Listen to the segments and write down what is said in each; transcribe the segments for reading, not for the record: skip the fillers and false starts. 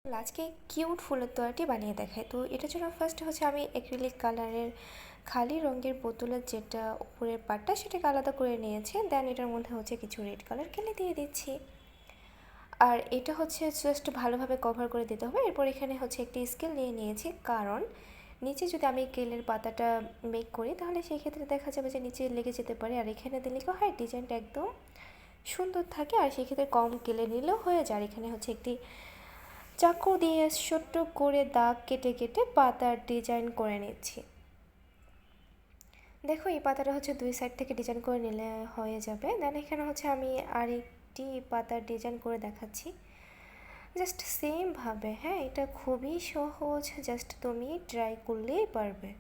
আজকে কিউট ফুলের তোড়াটি বানিয়ে দেখাই। তো এটার জন্য ফার্স্ট হচ্ছে আমি অ্যাক্রিলিক কালারের খালি রঙের বোতলের যেটা উপরের পাটটা সেটাকে আলাদা করে নিয়েছি। দেন এটার মধ্যে হচ্ছে কিছু রেড কালার কেলে দিয়ে দিচ্ছি। আর এটা হচ্ছে জাস্ট ভালোভাবে কভার করে দিতে হবে। এরপর এখানে হচ্ছে একটি স্কেল নিয়ে নিয়েছি, কারণ নিচে যদি আমি কেলের পাতাটা মেক করি তাহলে সেই ক্ষেত্রে দেখা যাবে যে নিচে লেগে যেতে পারে। আর এখানে দিলে কি হয়, ডিজাইনটা একদম সুন্দর থাকে। আর সেক্ষেত্রে কম কেলে নিলেও হয়ে যায়। আর এখানে হচ্ছে একটি চাকু দিয়ে ছোট্ট করে দাগ কেটে কেটে পাতার ডিজাইন করে নিচ্ছি। দেখো এই পাতাটা হচ্ছে দুই সাইড থেকে ডিজাইন করে নিলে হয়ে যাবে। দেন এখানে হচ্ছে আমি আরেকটি পাতার ডিজাইন করে দেখাচ্ছি জাস্ট সেমভাবে। হ্যাঁ, এটা খুবই সহজ, জাস্ট তুমি ট্রাই করলেই পারবে।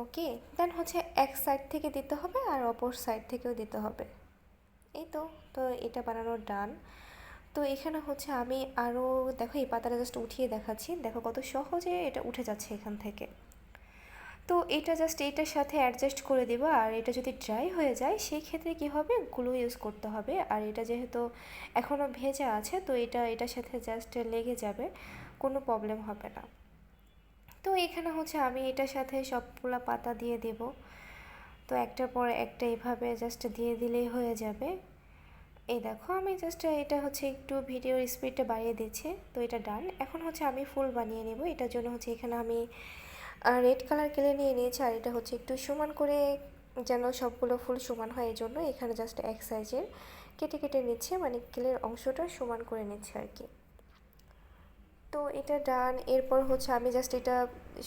ওকে, দেন হচ্ছে এক সাইড থেকে দিতে হবে আর অপর সাইড থেকেও দিতে হবে। এই তো তো এটা বানানো ডান। তো এখানে হচ্ছে আমি আরও, দেখো এই পাতাটা জাস্ট উঠিয়ে দেখাচ্ছি, দেখো কত সহজে এটা উঠে যাচ্ছে এখান থেকে। তো এটা জাস্ট এটার সাথে অ্যাডজাস্ট করে দেবো। আর এটা যদি ড্রাই হয়ে যায় সেই ক্ষেত্রে কী হবে, গ্লু ইউজ করতে হবে। আর এটা যেহেতু এখনও ভেজা আছে তো এটার সাথে জাস্ট লেগে যাবে, কোনো প্রবলেম হবে না। তো এখানে হচ্ছে আমি এটার সাথে সবগুলা পাতা দিয়ে দেব। তো একটার পর একটা এভাবে জাস্ট দিয়ে দিলেই হয়ে যাবে। এই দেখো আমি জাস্ট এটা হচ্ছে একটু ভিডিওর স্পিডটা বাড়িয়ে দিচ্ছি। তো এটা ডান। এখন হচ্ছে আমি ফুল বানিয়ে নেব। এটার জন্য হচ্ছে এখানে আমি রেড কালার কেলে নিয়ে নিয়েছি। আর এটা হচ্ছে একটু সমান করে, যেন সবগুলো ফুল সমান হয়, এই জন্য এখানে জাস্ট এক সাইজের কেটে কেটে নিচ্ছে, মানে কেলের অংশটা সমান করে নিচ্ছে আর কি। তো এটা ডান। এরপর হচ্ছে আমি জাস্ট এটা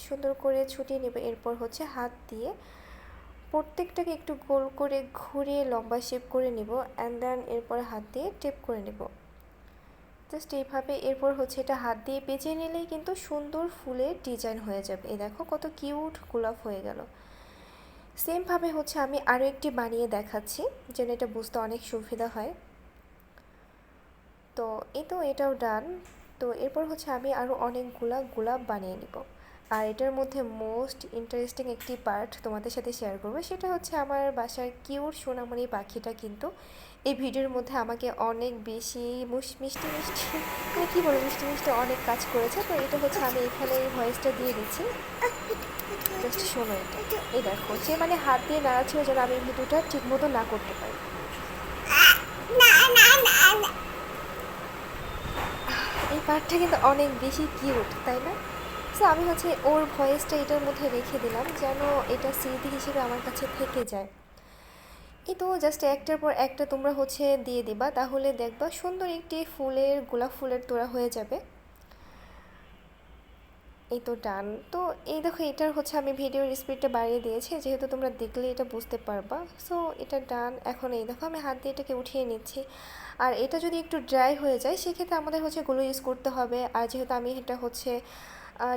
সুন্দর করে ছুটিয়ে নেব। এরপর হচ্ছে হাত দিয়ে প্রত্যেকটাকে একটু গোল করে ঘুরিয়ে লম্বা শেপ করে নেব। অ্যান্ড দেন এরপর হাত দিয়ে টেপ করে নেব জাস্ট এইভাবে। এরপর হচ্ছে এটা হাত দিয়ে পেঁচিয়ে নিলেই কিন্তু সুন্দর ফুলের ডিজাইন হয়ে যাবে। এই দেখো কত কিউট গোলাপ হয়ে গেল। সেমভাবে হচ্ছে আমি আরও একটি বানিয়ে দেখাচ্ছি যেন এটা বুঝতে অনেক সুবিধা হয়। তো এই তো এটাও ডান। তো এরপর হচ্ছে আমি আরও অনেকগুলা গোলাপ বানিয়ে নিব। আর এটার মধ্যে মোস্ট ইন্টারেস্টিং একটি পার্ট তোমাদের সাথে শেয়ার করবো, সেটা হচ্ছে আমার বাসার কিউট সোনামণি পাখিটা কিন্তু এই ভিডিওর মধ্যে আমাকে অনেক বেশি মিষ্টি মিষ্টি, মানে কী বলবো, মিষ্টি মিষ্টি অনেক কাজ করেছে। তো এটা হচ্ছে আমি এখানে এই ভয়েসটা দিয়ে দিচ্ছি, জাস্ট শোনো এটা। এই দেখো সে মানে হাত দিয়ে নাড়াচ্ছিল যেন আমি ভিডিওটা ঠিক মতো না করতে পারি। এই পার্টটা কিন্তু অনেক বেশি কিউট, তাই না? সো আমি হচ্ছে ওর ভয়েসটা এটার মধ্যে রেখে দিলাম যেন এটা স্মৃতি হিসেবে আমার কাছে থেকে যায়। এই তো জাস্ট একটার পর একটা তোমরা হচ্ছে দিয়ে দিবা, তাহলে দেখবা সুন্দর একটি ফুলের, গোলাপ ফুলের তোড়া হয়ে যাবে। এই তো ডান। তো এই দেখো এটার হচ্ছে আমি ভিডিওর স্পিডটা বাড়িয়ে দিয়েছি, যেহেতু তোমরা দেখলে এটা বুঝতে পারবা। সো এটা ডান। এখন এই দেখো আমি হাত দিয়ে এটাকে উঠিয়ে নিচ্ছি। আর এটা যদি একটু ড্রাই হয়ে যায় সেক্ষেত্রে আমাদের হচ্ছে গ্লু ইউজ করতে হবে। আর যেহেতু আমি এটা হচ্ছে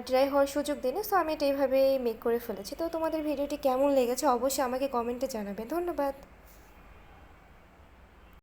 ড্রাই হওয়ার সুযোগ দিই না, সো আমি এটা এইভাবেই মেক করে ফেলেছি। তো তোমাদের ভিডিওটি কেমন লেগেছে অবশ্যই আমাকে কমেন্টে জানাবে। ধন্যবাদ।